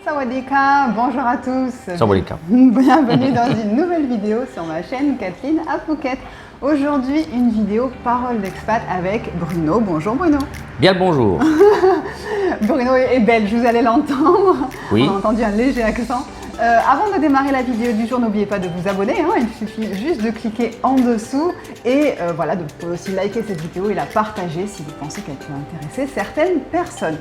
Sawadika, bonjour à tous. Sawadika. Bienvenue dans une nouvelle vidéo sur ma chaîne Kathleen à Phuket. Aujourd'hui, une vidéo parole d'expat avec Bruno. Bonjour Bruno. Bien le bonjour. Bruno est belge, vous allez l'entendre. Oui. On a entendu un léger accent. Avant de démarrer la vidéo du jour, n'oubliez pas de vous abonner, hein, il suffit juste de cliquer en dessous et voilà, vous pouvez aussi liker cette vidéo et la partager si vous pensez qu'elle peut intéresser certaines personnes.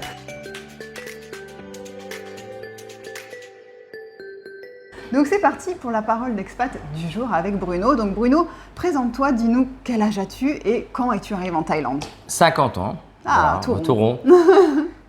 Donc c'est parti pour la parole d'expat du jour avec Bruno. Donc Bruno, présente-toi, dis-nous quel âge as-tu et quand es-tu arrivé en Thaïlande? 50 ans. Ah, voilà, tout rond.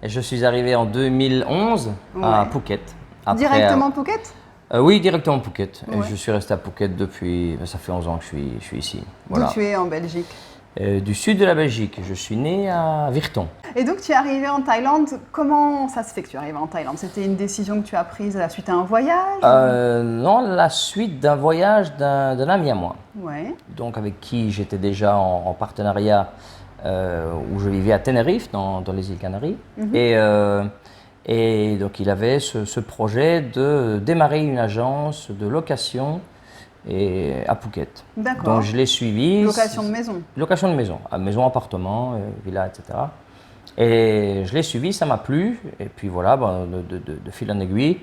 Et je suis arrivé en 2011 à Phuket. Après, directement Phuket? Oui, directement Phuket. Ouais. Et je suis resté à Phuket depuis, ça fait 11 ans que je suis ici. Voilà. D'où tu es en Belgique? Du sud de la Belgique. Je suis né à Virton. Et donc tu es arrivé en Thaïlande, comment ça se fait que tu es arrivé en Thaïlande? C'était une décision que tu as prise à la suite à un voyage? Non, la suite d'un voyage d'un ami à moi. Ouais. Donc avec qui j'étais déjà en partenariat, où je vivais à Tenerife, dans les îles Canaries. Et donc il avait ce projet de démarrer une agence de location à Phuket. D'accord. Donc je l'ai suivi. Location de maison? Location de maison, maison, appartement, villa, etc. Et je l'ai suivi, ça m'a plu. Et puis voilà, de fil en aiguille,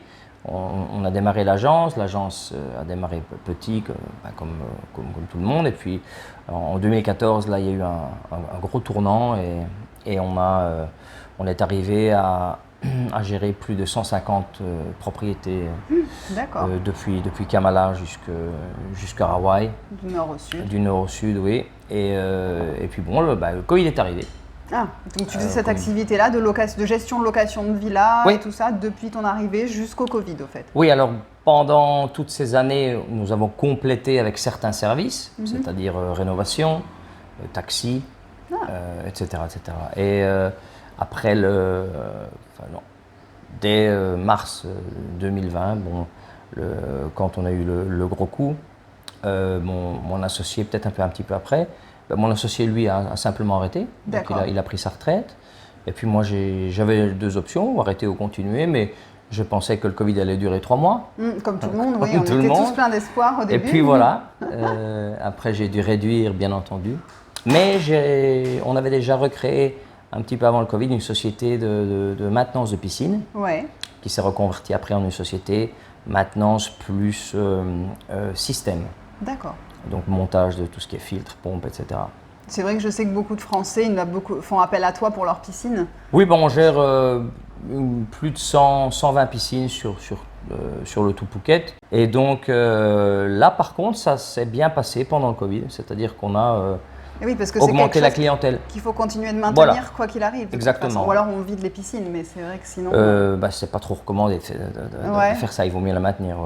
on a démarré l'agence. L'agence a démarré petit, comme tout le monde. Et puis en 2014, là, il y a eu un gros tournant et on est arrivé à gérer plus de 150 propriétés depuis Kamala jusqu'à Hawaï. Du nord au sud. Du nord au sud, oui. Et puis bon, le Covid est arrivé. Ah, donc tu faisais cette activité-là de gestion de location de villa et tout ça depuis ton arrivée jusqu'au Covid au fait? Oui, alors pendant toutes ces années, nous avons complété avec certains services, c'est-à-dire rénovation, taxi, etc., etc. Et après dès mars 2020, quand on a eu le gros coup, mon associé, peut-être un petit peu après, mon associé, lui, a simplement arrêté. Donc il a pris sa retraite. Et puis moi, j'avais deux options, arrêter ou continuer, mais je pensais que le Covid allait durer 3 mois. Comme tout le monde, oui, on était tous pleins d'espoir au début. Et puis voilà, après j'ai dû réduire, bien entendu. Mais on avait déjà recréé, un petit peu avant le Covid, une société de maintenance de piscine, qui s'est reconvertie après en une société maintenance plus système. D'accord. Donc montage de tout ce qui est filtre, pompe, etc. C'est vrai que je sais que beaucoup de Français font appel à toi pour leur piscine. Oui, on gère plus de 120 piscines sur le tout Phuket. Et donc là, par contre, ça s'est bien passé pendant le Covid. C'est-à-dire qu'on a augmenté la clientèle. Qu'il faut continuer de maintenir quoi qu'il arrive. Exactement. Ou alors on vide les piscines, mais c'est vrai que sinon… c'est pas trop recommandé de faire ça, il vaut mieux la maintenir,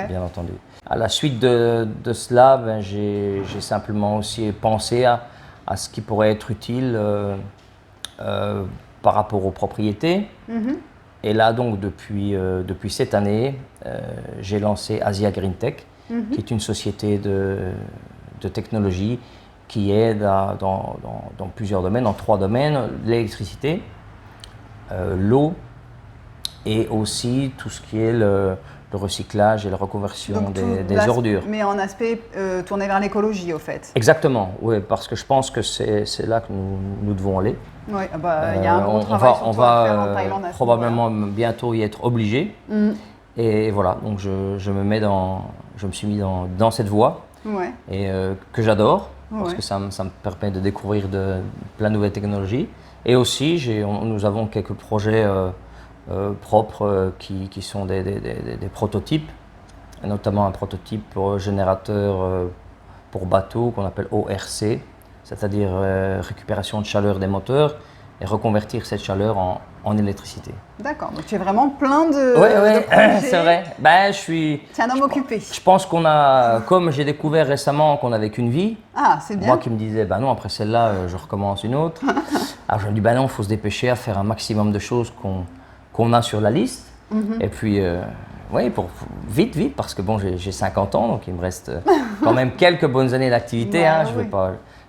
bien entendu. À la suite de cela, j'ai simplement aussi pensé à ce qui pourrait être utile par rapport aux propriétés. Et là, donc, depuis cette année, j'ai lancé Asia Green Tech, qui est une société de technologie qui aide dans plusieurs domaines, dans 3 domaines, l'électricité, l'eau et aussi tout ce qui est le recyclage et la reconversion des ordures. Mais en aspect tourné vers l'écologie, au fait. Exactement, oui, parce que je pense que c'est là que nous devons aller. Oui, il y a un gros travail à faire en Thaïlande. Probablement bientôt y être obligé. Et voilà, donc je me suis mis dans cette voie et que j'adore. Parce que ça me permet de découvrir plein de nouvelles technologies. Et aussi, nous avons quelques projets propres qui sont des prototypes, notamment un prototype pour générateur pour bateau qu'on appelle ORC, c'est-à-dire récupération de chaleur des moteurs et reconvertir cette chaleur en électricité. D'accord, donc tu es vraiment plein de projets. C'est vrai. C'est un homme occupé. Je pense comme j'ai découvert récemment qu'on n'avait qu'une vie, c'est bien. Moi qui me disais, non, après celle-là, je recommence une autre. Alors je me dis, non, il faut se dépêcher à faire un maximum de choses qu'on a sur la liste. Et puis, vite, parce que j'ai 50 ans, donc il me reste quand même quelques bonnes années d'activité.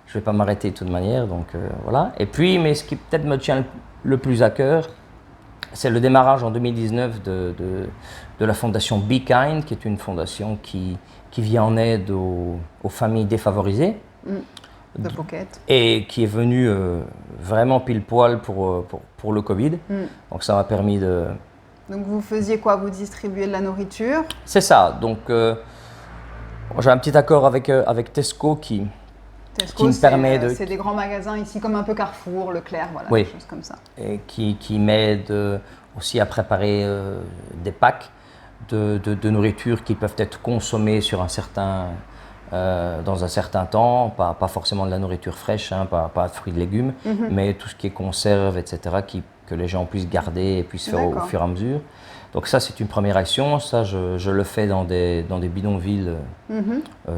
Je vais pas m'arrêter de toute manière, donc voilà. Et puis, mais ce qui peut-être me tient le plus à cœur, c'est le démarrage en 2019 de la fondation Be Kind, qui est une fondation qui vient en aide aux familles défavorisées. De Pocket. Et qui est venue vraiment pile poil pour le Covid. Donc ça m'a permis de... Donc vous faisiez quoi? Vous distribuez de la nourriture? C'est ça. Donc j'ai un petit accord avec Tesco qui me permet de... C'est des grands magasins ici, comme un peu Carrefour, Leclerc, voilà, oui. des choses comme ça. Et qui m'aide aussi à préparer des packs de nourriture qui peuvent être consommés sur dans un certain temps, pas forcément de la nourriture fraîche, hein, pas de fruits et de légumes, mais tout ce qui est conserve, etc., que les gens puissent garder et puissent faire au fur et à mesure. Donc ça, c'est une première action. Ça, je le fais dans des bidonvilles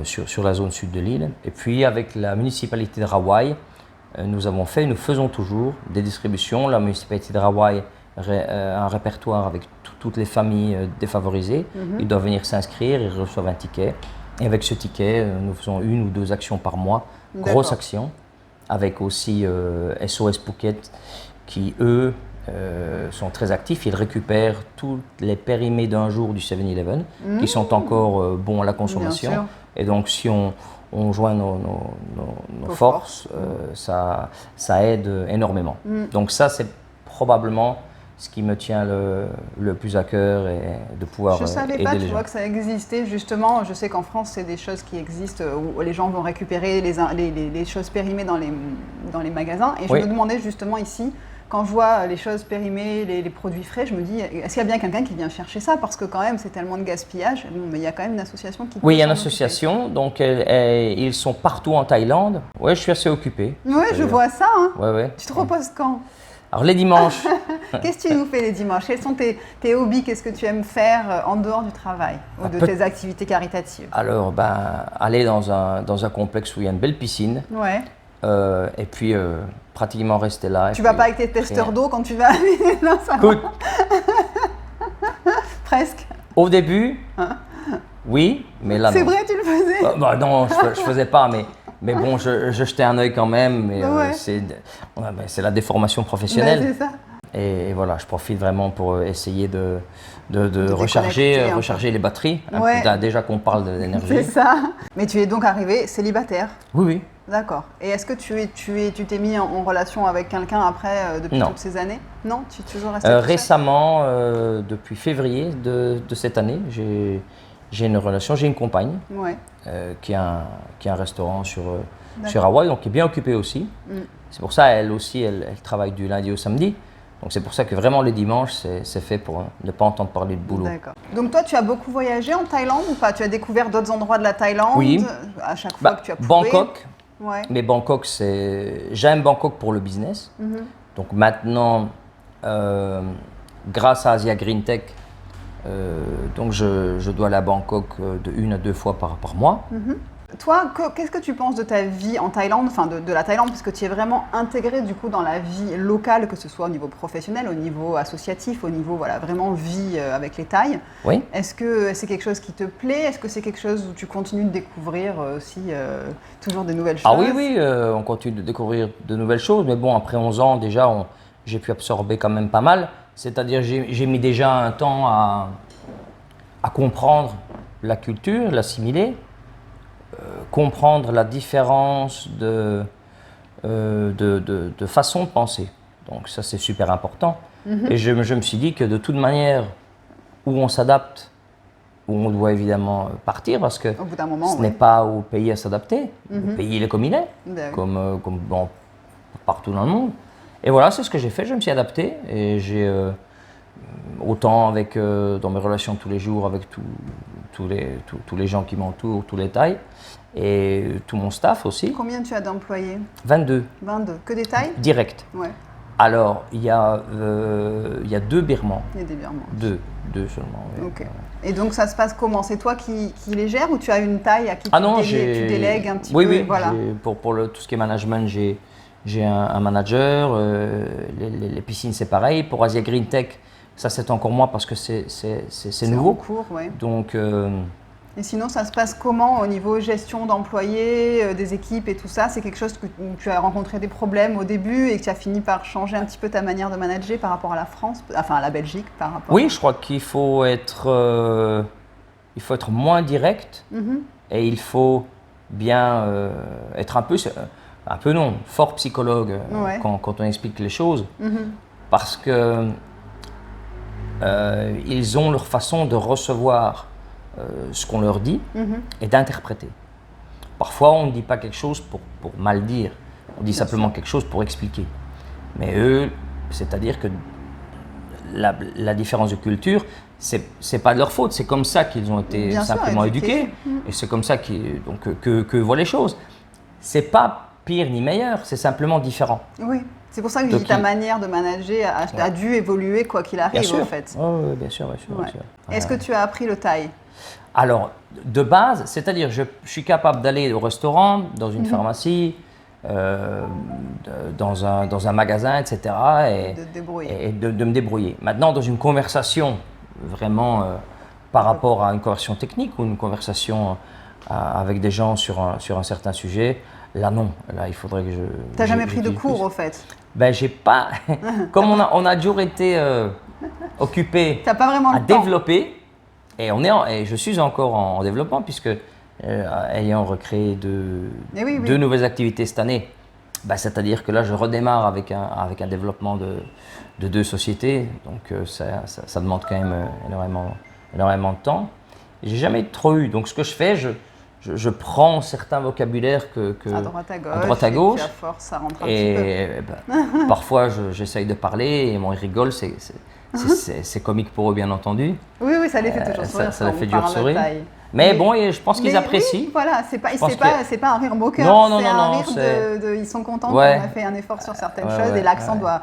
sur la zone sud de l'île. Et puis, avec la municipalité de Rawai, nous faisons toujours des distributions. La municipalité de Rawai a un répertoire avec toutes les familles défavorisées. Ils doivent venir s'inscrire, ils reçoivent un ticket. Et avec ce ticket, nous faisons 1 ou 2 actions par mois, grosse action, avec aussi SOS Phuket qui, eux, sont très actifs. Ils récupèrent tous les périmés d'un jour du 7-Eleven qui sont encore bons à la consommation. Et donc, si on joint nos forces, ça aide énormément. Donc ça, c'est probablement ce qui me tient le plus à cœur et de pouvoir aider les gens. Je ne savais pas, tu vois, que ça existait justement. Je sais qu'en France, c'est des choses qui existent où les gens vont récupérer les choses périmées dans les magasins. Et je me demandais justement ici, quand je vois les choses périmées, les produits frais, je me dis, est-ce qu'il y a bien quelqu'un qui vient chercher ça? Parce que quand même, c'est tellement de gaspillage. Bon, mais il y a quand même une association qui... Oui, il y a une association. Donc, ils sont partout en Thaïlande. Oui, je suis assez occupé. Oui, je vois ça. Hein. Ouais. Tu te reposes quand? Alors, les dimanches... Qu'est-ce que tu nous fais les dimanches? Quels sont tes hobbies? Qu'est-ce que tu aimes faire en dehors du travail ou de tes activités caritatives? Alors, aller dans un complexe où il y a une belle piscine. Ouais. Et puis, pratiquement rester là. Tu vas pas avec tes testeurs d'eau quand tu vas... Non, ça Écoute, presque. Au début, oui, mais là, c'est vrai, tu le faisais? Non, je faisais pas, mais bon, je jetais un œil quand même. Mais c'est la déformation professionnelle. C'est ça. Et voilà, je profite vraiment pour essayer de recharger les batteries. Déjà qu'on parle de l'énergie. C'est ça. Mais tu es donc arrivé célibataire? Oui. D'accord. Et est-ce que tu t'es mis en relation avec quelqu'un après, depuis toutes ces années? Non, tu es toujours resté récemment, depuis février de cette année, j'ai une relation, j'ai une compagne qui a un restaurant sur Hawaï, donc qui est bien occupée aussi. C'est pour ça, elle aussi, elle travaille du lundi au samedi. Donc c'est pour ça que vraiment les dimanches, c'est fait pour ne pas entendre parler de boulot. D'accord. Donc toi, tu as beaucoup voyagé en Thaïlande ou pas? Tu as découvert d'autres endroits de la Thaïlande? Oui. À chaque fois que tu as pu. Bangkok. Ouais. Mais Bangkok, j'aime Bangkok pour le business. Donc maintenant, grâce à Asia Green Tech, donc je dois aller à Bangkok de 1 à 2 fois par mois. Toi, qu'est-ce que tu penses de ta vie en Thaïlande, enfin de la Thaïlande, parce que tu es vraiment intégré du coup dans la vie locale, que ce soit au niveau professionnel, au niveau associatif, au niveau vraiment vie avec les Thaïs. Oui. Est-ce que c'est quelque chose qui te plaît? Est-ce que c'est quelque chose où tu continues de découvrir aussi toujours des nouvelles choses? Ah oui, on continue de découvrir de nouvelles choses, mais bon, après 11 ans déjà, j'ai pu absorber quand même pas mal. C'est-à-dire j'ai mis déjà un temps à comprendre la culture, l'assimiler. Comprendre la différence de façon de penser. Donc ça, c'est super important. Et je me suis dit que de toute manière, où on s'adapte, où on doit évidemment partir, parce que au bout d'un moment, ce n'est pas au pays à s'adapter. Le pays, il est comme il est, comme partout dans le monde. Et voilà, c'est ce que j'ai fait. Je me suis adapté et j'ai autant dans mes relations de tous les jours avec tous les gens qui m'entourent, tous les Thaïs, et tout mon staff aussi. Combien tu as d'employés? 22. 22. Que des Thaïs? Direct. Ouais. Alors, il y a 2 Birmans. Il y a des Birmans. Deux seulement. Oui. Ok. Et donc ça se passe comment? C'est toi qui les gères ou tu as une Thaï à qui tu délègues un petit peu? Oui, voilà. Pour tout ce qui est management, j'ai un manager. Les piscines, c'est pareil. Pour Asia Green Tech, ça c'est encore moi parce que c'est nouveau. En cours, ouais. Donc Et sinon, ça se passe comment au niveau gestion d'employés, des équipes et tout ça? C'est quelque chose où tu as rencontré des problèmes au début et que tu as fini par changer un petit peu ta manière de manager par rapport à la France, enfin à la Belgique par rapport Oui, je crois qu'il faut être moins direct et il faut bien être un peu non, fort psychologue quand on explique les choses parce que ils ont leur façon de recevoir ce qu'on leur dit et d'interpréter. Parfois, on ne dit pas quelque chose pour mal dire, on dit simplement quelque chose pour expliquer. Mais eux, c'est-à-dire que la différence de culture, c'est pas de leur faute, c'est comme ça qu'ils ont été simplement éduqués et c'est comme ça que voient les choses. C'est pas pire ni meilleur, c'est simplement différent. Oui. C'est pour ça que je dis ta manière de manager a dû évoluer quoi qu'il arrive en fait. Oui, bien sûr. Est-ce que tu as appris le thaï? Alors, de base, c'est-à-dire je suis capable d'aller au restaurant, dans une pharmacie, dans un magasin, etc. et de me débrouiller. Maintenant, dans une conversation, vraiment par rapport à une conversation technique ou une conversation avec des gens sur un certain sujet, là non, là il faudrait que je... Tu n'as jamais pris de cours au fait? Ben j'ai pas, comme on a toujours été occupé à développer, et je suis encore en développement puisque ayant recréé deux nouvelles activités cette année, ben, c'est-à-dire que là je redémarre avec un développement de 2 sociétés, donc ça demande quand même énormément de temps. J'ai jamais trop eu, donc ce que je fais, je prends certains vocabulaires à droite à gauche, et à force, ça rentre un petit peu. Parfois j'essaye de parler et ils rigolent, c'est comique pour eux bien entendu. Oui, ça les fait toujours sourire. Ça les fait toujours sourire. Mais bon, je pense qu'ils apprécient. Oui, voilà, c'est pas un rire moqueur, c'est un rire ils sont contents qu'on a fait un effort sur certaines choses et l'accent doit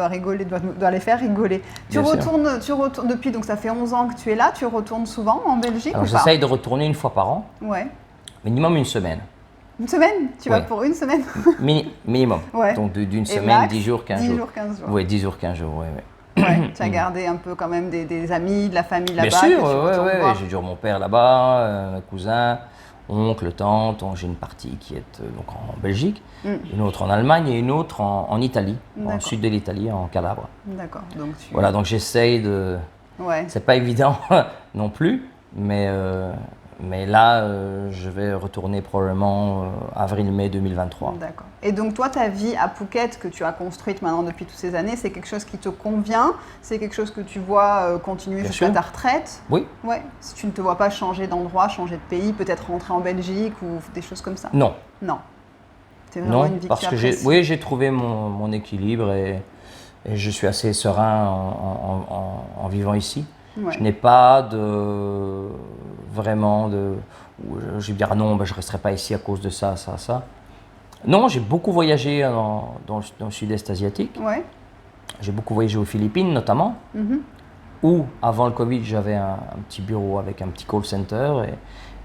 rigoler, doit les faire rigoler. Tu retournes depuis, donc ça fait 11 ans que tu es là, tu retournes souvent en Belgique? Alors, j'essaye de retourner 1 fois par an. Ouais. Minimum 1 semaine. 1 semaine? Tu vas pour 1 semaine? Minimum. Ouais. Donc d'une semaine, 10 jours, 15 jours. 10 jours, 15 jours. Oui, 10 jours, 15 jours, Tu as gardé un peu quand même des amis, de la famille là-bas? Bien sûr, j'ai toujours mon père là-bas, mes cousins, oncle, tante. J'ai une partie qui est donc en Belgique, une autre en Allemagne et une autre en Italie, en sud de l'Italie, en Calabre. D'accord. Voilà, donc j'essaye de... C'est pas évident non plus, mais là, je vais retourner probablement avril-mai 2023. D'accord. Et donc toi, ta vie à Phuket que tu as construite maintenant depuis toutes ces années, c'est quelque chose qui te convient? C'est quelque chose que tu vois continuer jusqu'à ta retraite? Oui. Ouais. Si tu ne te vois pas changer d'endroit, changer de pays, peut-être rentrer en Belgique ou des choses comme ça? Non. Non. C'est vraiment une vie parce que j'ai trouvé mon équilibre et je suis assez serein en vivant ici. Ouais. Je n'ai pas vraiment je vais dire non, je ne resterai pas ici à cause de ça. Non, j'ai beaucoup voyagé dans le sud-est asiatique. Ouais. J'ai beaucoup voyagé aux Philippines notamment, où avant le Covid, j'avais un petit bureau avec un petit call center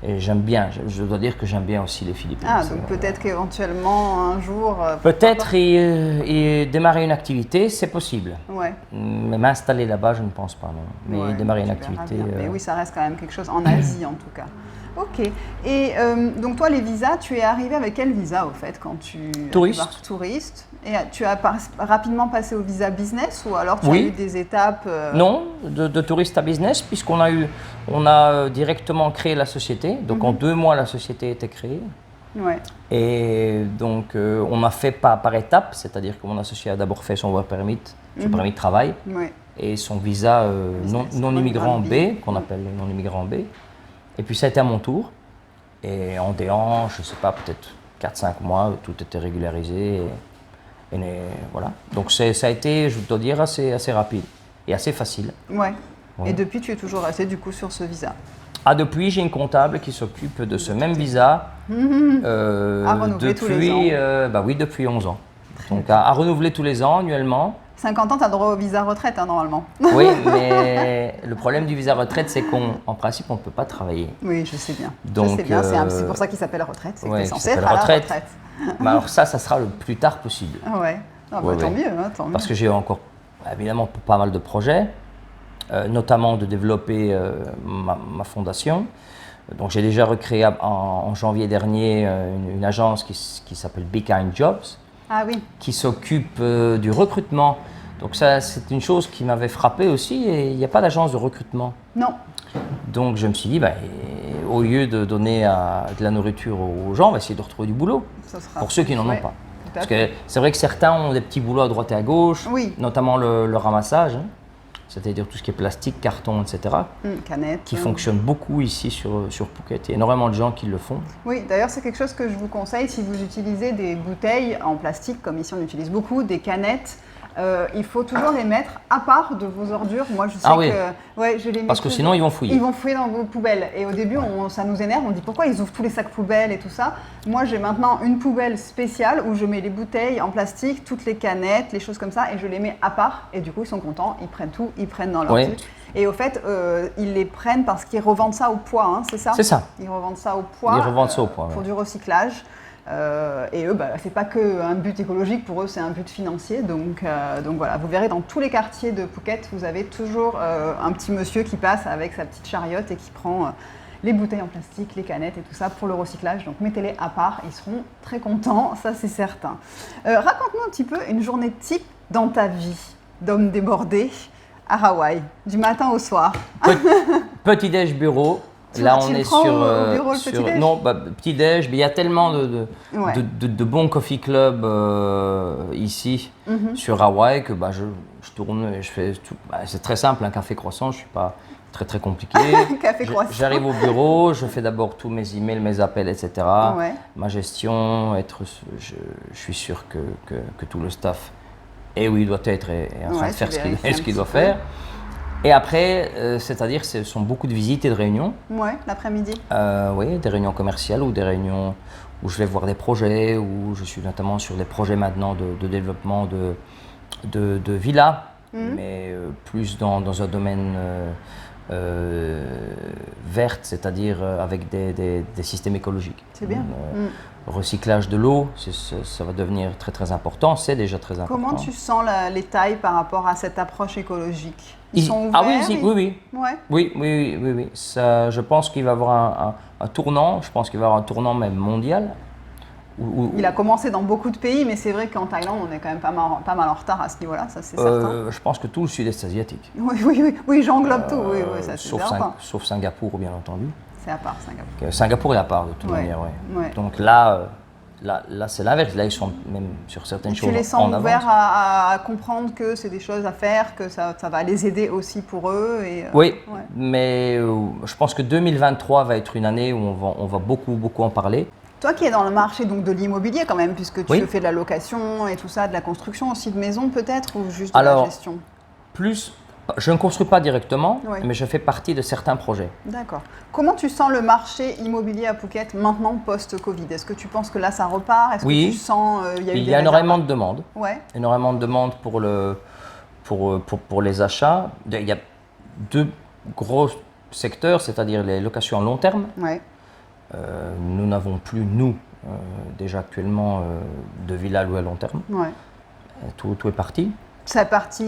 et j'aime bien, je dois dire que j'aime bien aussi les Philippines. Ah, donc peut-être qu'éventuellement un jour... Peut-être y démarrer une activité, c'est possible. Ouais. Mais m'installer là-bas, je ne pense pas, non. Mais démarrer une activité... Mais oui, ça reste quand même quelque chose en Asie en tout cas. Ok. Et donc toi, les visas, tu es arrivé avec quel visa au fait quand tu... Touriste. Et tu as rapidement passé au visa business ou alors tu as eu des étapes... Non, de touriste à business, puisqu'on a directement créé la société. Donc en 2 mois, la société était créée. Ouais. Et donc on a fait par étapes, c'est-à-dire que mon associé a d'abord fait son work permit, son permis de travail, et son visa non-immigrant B, qu'on appelle non-immigrant B. Et puis ça a été à mon tour. Et en déant, je ne sais pas, peut-être 4-5 mois, tout était régularisé. Et voilà. Donc ça a été, je dois dire, assez rapide et assez facile. Ouais. Et depuis, tu es toujours resté du coup sur ce visa? Depuis, j'ai une comptable qui s'occupe de ce même visa à renouveler tous les ans. Oui, depuis 11 ans. Donc à renouveler tous les ans, annuellement. 50 ans, tu as droit au visa retraite normalement. Oui, mais le problème du visa retraite, c'est qu'en principe, on ne peut pas travailler. Oui, je sais bien. Donc, c'est pour ça qu'il s'appelle retraite, c'est que tu es censé être à la retraite. Mais alors ça sera le plus tard possible. Ouais. Tant mieux. Parce que j'ai encore, évidemment, pas mal de projets, notamment de développer ma fondation. Donc j'ai déjà recréé en janvier dernier une agence qui s'appelle Be Kind Jobs, qui s'occupe du recrutement. Donc ça, c'est une chose qui m'avait frappé aussi, et il n'y a pas d'agence de recrutement. Non. Donc je me suis dit, au lieu de donner de la nourriture aux gens, on va essayer de retrouver du boulot pour ceux qui n'en ont pas. Parce que c'est vrai que certains ont des petits boulots à droite et à gauche, notamment le ramassage, hein, c'est-à-dire tout ce qui est plastique, carton, etc. Canettes. Qui fonctionne beaucoup ici sur Phuket. Il y a énormément de gens qui le font. Oui, d'ailleurs c'est quelque chose que je vous conseille si vous utilisez des bouteilles en plastique, comme ici on utilise beaucoup, des canettes. Il faut toujours les mettre à part de vos ordures. Moi, je sais que je les mets. Parce que sinon, ils vont fouiller. Ils vont fouiller dans vos poubelles. Et au début, ça nous énerve. On dit pourquoi ils ouvrent tous les sacs poubelles et tout ça. Moi, j'ai maintenant une poubelle spéciale où je mets les bouteilles en plastique, toutes les canettes, les choses comme ça, et je les mets à part. Et du coup, ils sont contents. Ils prennent tout. Ils prennent dans leur truc. Et au fait, ils les prennent parce qu'ils revendent ça au poids, hein, c'est ça? C'est ça. Ils revendent ça au poids. Ils revendent ça au poids. Pour du recyclage. Et eux, c'est pas qu'un but écologique, pour eux c'est un but financier. Donc voilà, vous verrez dans tous les quartiers de Phuket, vous avez toujours un petit monsieur qui passe avec sa petite chariote et qui prend les bouteilles en plastique, les canettes et tout ça pour le recyclage. Donc mettez-les à part, ils seront très contents, ça c'est certain. Raconte-nous un petit peu une journée type dans ta vie d'homme débordé à Hawaï, du matin au soir. Petit-déj bureau. Là, on est sur. Petit-déj. Non, petit-déj, mais il y a tellement de bons coffee clubs ici sur Hawaï que je tourne et je fais tout. C'est très simple, un café croissant, je ne suis pas très compliqué. Café croissant. J'arrive au bureau, je fais d'abord tous mes emails, mes appels, etc. Ma gestion, je suis sûr que tout le staff est où il doit être et en train de faire ce qu'il doit faire. Et après, c'est-à-dire ce sont beaucoup de visites et de réunions. Ouais, l'après-midi. Oui, des réunions commerciales ou des réunions où je vais voir des projets, où je suis notamment sur des projets maintenant de développement de villas, mais plus dans un domaine vert, c'est-à-dire avec des systèmes écologiques. C'est bien. Recyclage de l'eau, ça va devenir très important, c'est déjà très important. Comment tu sens les tailles par rapport à cette approche écologique? Ils sont ouverts? Oui. Ouais. Oui. Ça, je pense qu'il va y avoir un tournant, je pense qu'il va y avoir un tournant même mondial. Il a commencé dans beaucoup de pays, mais c'est vrai qu'en Thaïlande, on est quand même pas mal en retard à ce niveau-là, ça c'est certain. Je pense que tout le sud-est asiatique. Oui, j'englobe tout, ça c'est certain. Sauf Singapour, bien entendu. C'est à part Singapour. Singapour est à part de toute manière, oui. Donc là c'est l'inverse. Là, ils sont même sur certaines choses en avance. Tu les sens ouverts à comprendre que c'est des choses à faire, que ça va les aider aussi pour eux mais je pense que 2023 va être une année où on va beaucoup en parler. Toi qui es dans le marché donc, de l'immobilier quand même, puisque tu fais de la location et tout ça, de la construction aussi de maisons peut-être, ou juste de la gestion? Je ne construis pas directement, mais je fais partie de certains projets. D'accord. Comment tu sens le marché immobilier à Phuket maintenant post-Covid? Est-ce que tu penses que là ça repart? Est-ce que tu sens il y a énormément de demandes. Énormément de demandes pour les achats. Il y a deux gros secteurs, c'est-à-dire les locations à long terme. Nous n'avons plus, déjà actuellement, de villas louées à long terme. Tout est parti.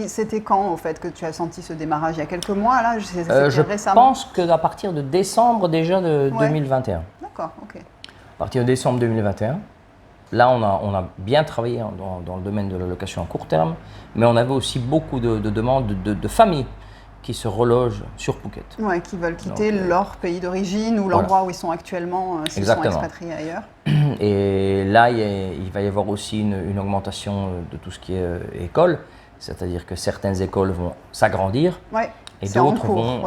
C'était quand, au fait, que tu as senti ce démarrage? Il y a quelques mois, là? Je pense qu'à partir de décembre déjà de 2021. D'accord, ok. À partir de décembre 2021. Là, on a bien travaillé dans le domaine de la location à court terme, mais on avait aussi beaucoup de demandes de familles qui se relogent sur Phuket. Qui veulent quitter leur pays d'origine ou l'endroit où ils sont actuellement, s'ils sont expatriés ailleurs. Et là, il va y avoir aussi une augmentation de tout ce qui est école, c'est-à-dire que certaines écoles vont s'agrandir et d'autres vont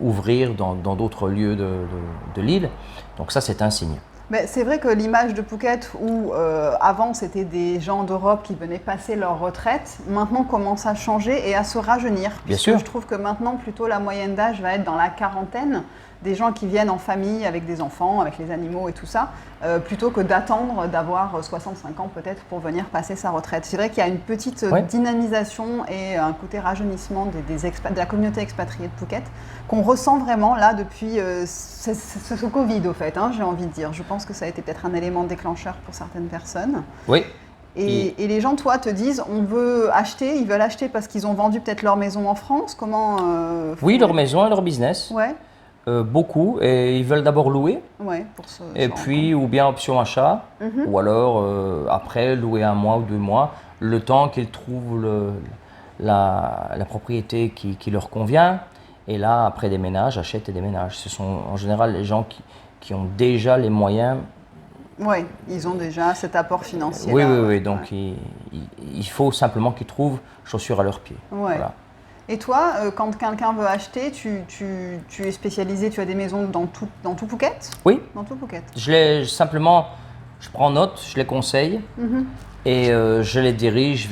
ouvrir dans d'autres lieux de l'île. Donc ça, c'est un signe. Mais c'est vrai que l'image de Phuket où avant c'était des gens d'Europe qui venaient passer leur retraite, maintenant commence à changer et à se rajeunir. Bien sûr. Je trouve que maintenant plutôt la moyenne d'âge va être dans la quarantaine, des gens qui viennent en famille avec des enfants, avec les animaux et tout ça, plutôt que d'attendre d'avoir 65 ans peut-être pour venir passer sa retraite. C'est vrai qu'il y a une petite dynamisation et un côté rajeunissement de la communauté expatriée de Phuket qu'on ressent vraiment là depuis ce Covid au fait, j'ai envie de dire. Je pense que ça a été peut-être un élément déclencheur pour certaines personnes. Oui. Et les gens, toi, te disent, ils veulent acheter parce qu'ils ont vendu peut-être leur maison en France. Comment Oui, leur maison et leur business. Beaucoup, et ils veulent d'abord louer, et puis ou bien option achat, ou alors après louer 1 mois ou 2 mois, le temps qu'ils trouvent la propriété qui leur convient, et là après déménagent, achètent et déménagent. Ce sont en général les gens qui ont déjà les moyens. Oui, ils ont déjà cet apport financier. Oui, donc il faut simplement qu'ils trouvent chaussures à leurs pieds. Voilà. Et toi, quand quelqu'un veut acheter, tu es spécialisé, tu as des maisons dans tout Phuket? Oui. Dans tout Phuket. Simplement, je prends note, je les conseille et je les dirige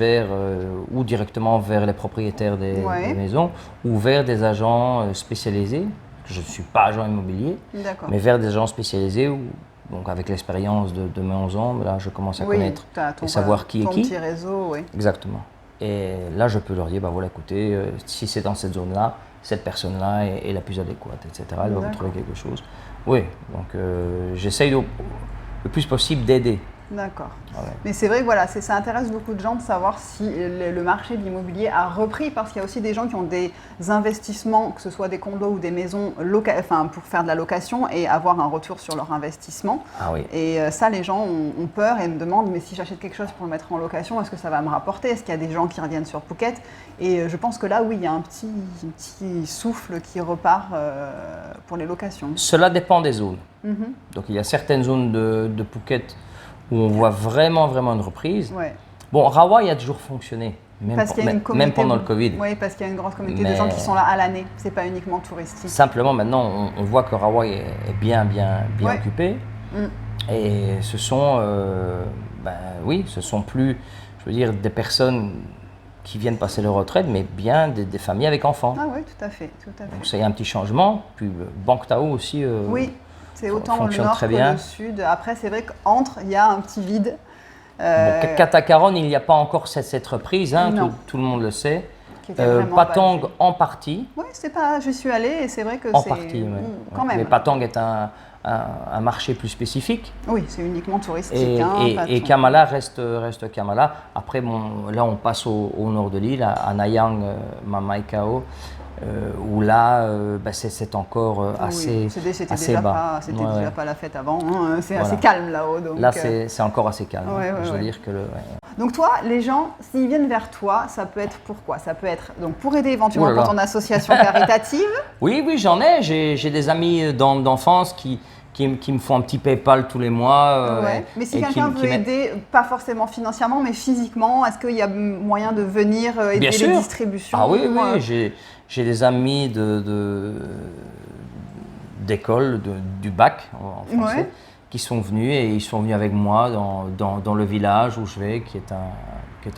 ou directement vers les propriétaires des maisons ou vers des agents spécialisés. Je ne suis pas agent immobilier, mais vers des agents spécialisés donc avec l'expérience de mes 11 ans, là je commence à connaître et savoir qui est qui. Ton petit réseau, oui. Exactement. Et là, je peux leur dire, voilà, écoutez, si c'est dans cette zone-là, cette personne-là est la plus adéquate, etc. Elle va vous trouver quelque chose. Oui, donc j'essaye le plus possible d'aider. D'accord. Mais c'est vrai que ça intéresse beaucoup de gens de savoir si le marché de l'immobilier a repris, parce qu'il y a aussi des gens qui ont des investissements, que ce soit des condos ou des maisons, pour faire de la location et avoir un retour sur leur investissement. Et ça, les gens ont peur et me demandent, mais si j'achète quelque chose pour le mettre en location, est-ce que ça va me rapporter? Est-ce qu'il y a des gens qui reviennent sur Phuket? Et je pense que là, oui, il y a un petit souffle qui repart pour les locations. Cela dépend des zones. Donc il y a certaines zones de Phuket où on voit vraiment une reprise. Bon, Rawai a toujours fonctionné, même pendant le Covid. Oui, parce qu'il y a une grande communauté de gens qui sont là à l'année, c'est pas uniquement touristique. Simplement, maintenant, on voit que Rawai est bien occupé. Et ce sont, ce sont plus, je veux dire, des personnes qui viennent passer leur retraite, mais bien des familles avec enfants. Ah oui, tout à fait. Donc ça y a un petit changement. Puis Bang Tao aussi. Oui. C'est autant le nord que le sud. Après, c'est vrai qu'entre, il y a un petit vide. Katakaron, il n'y a pas encore cette reprise, tout le monde le sait. Patong en partie. Oui, je suis allée et c'est vrai que en partie, quand même. Mais Patong est un marché plus spécifique. Oui, c'est uniquement touristique. Et Kamala reste Kamala. Après, là, on passe au nord de l'île, à Nayang, Mamaikao. Où là, c'est encore assez bas. C'était déjà pas la fête avant, c'est assez calme là-haut. Donc là, c'est encore assez calme. Je veux dire que Donc toi, les gens, s'ils viennent vers toi, ça peut être pourquoi? Ça peut être donc pour aider éventuellement pour ton association caritative. Oui, j'en ai. J'ai des amis d'enfance qui me font un petit PayPal tous les mois. Mais si quelqu'un veut aider, pas forcément financièrement, mais physiquement, est-ce qu'il y a moyen de venir aider les distributions? Ah oui, j'ai des amis d'école, du bac en français, qui sont venus et ils sont venus avec moi dans le village où je vais, qui est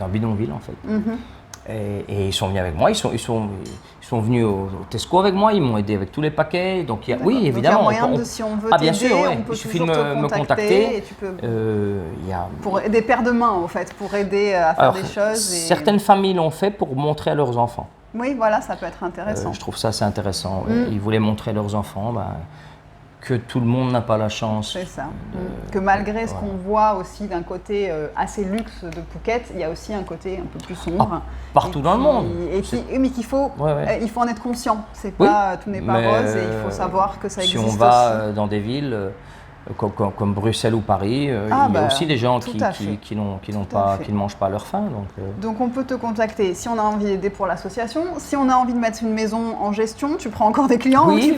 un bidonville en fait. Et ils sont venus avec moi, ils sont venus au Tesco avec moi, ils m'ont aidé avec tous les paquets. Donc oui, évidemment. Donc il y a moyen si on veut t'aider, bien sûr, on peut il suffit de me contacter. Et tu peux, pour des paires de mains, en fait, pour aider à faire des choses. Certaines familles l'ont fait pour montrer à leurs enfants. Oui, voilà, ça peut être intéressant. Je trouve ça assez intéressant. Ils voulaient montrer à leurs enfants que tout le monde n'a pas la chance. C'est ça. Que malgré ce qu'on voit aussi d'un côté assez luxe de Phuket, il y a aussi un côté un peu plus sombre. Partout dans le monde. Mais qu'il faut, il faut en être conscient. Tout n'est pas rose et il faut savoir que ça existe aussi. Si on va dans des villes comme Bruxelles ou Paris, il y a aussi des gens qui ne mangent pas à leur faim. Donc on peut te contacter si on a envie d'aider pour l'association. Si on a envie de mettre une maison en gestion, tu prends encore des clients? Oui.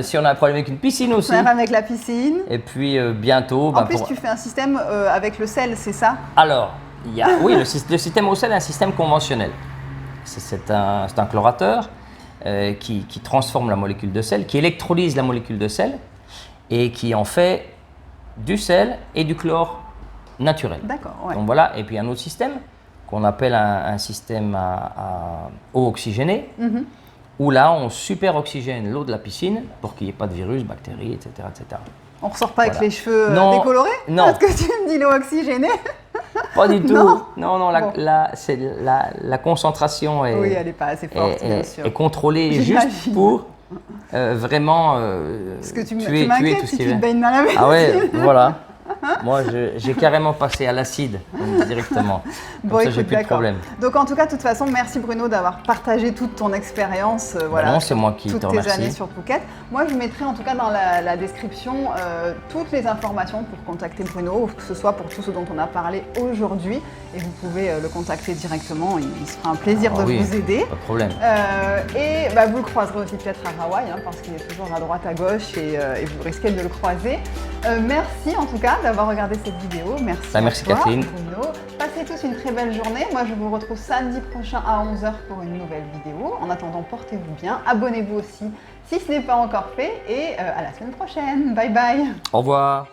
Si on a un problème avec une piscine aussi. Un problème avec la piscine. Et puis bientôt… En plus, tu fais un système avec le sel, c'est ça? Alors, le système au sel est un système conventionnel. C'est un chlorateur. Qui transforme la molécule de sel, qui électrolyse la molécule de sel et qui en fait du sel et du chlore naturel. D'accord. Donc voilà, et puis un autre système qu'on appelle un système à eau oxygénée, où là on super oxygène l'eau de la piscine pour qu'il n'y ait pas de virus, bactéries, etc. On ne ressort pas avec les cheveux décolorés? Non. Parce que tu me dis l'eau oxygénée. Pas du tout. Non, Bon. la concentration est, elle n'est pas assez forte, bien sûr. est contrôlée juste pour vraiment parce que tu tuer m'inquiètes tout ce si qui tu est. te baignes dans la mer. Ah ouais, voilà. Moi, j'ai carrément passé à l'acide directement. Comme ça, j'ai plus de problème. Donc en tout cas, de toute façon, merci Bruno d'avoir partagé toute ton expérience. Non, c'est moi qui te remercie. Toutes tes années sur Phuket. Moi, je mettrai en tout cas dans la description toutes les informations pour contacter Bruno, que ce soit pour tout ce dont on a parlé aujourd'hui. Et vous pouvez le contacter directement. Il se fera un plaisir de vous aider. Pas de problème. Et vous le croiserez aussi peut-être à Hawaï, parce qu'il est toujours à droite à gauche et vous risquez de le croiser. Merci en tout cas d'avoir regardé cette vidéo. Merci. Merci Kathleen. Bruno. Passez tous une très belle journée. Moi je vous retrouve samedi prochain à 11 h pour une nouvelle vidéo. En attendant, portez-vous bien. Abonnez-vous aussi si ce n'est pas encore fait et à la semaine prochaine. Bye bye. Au revoir.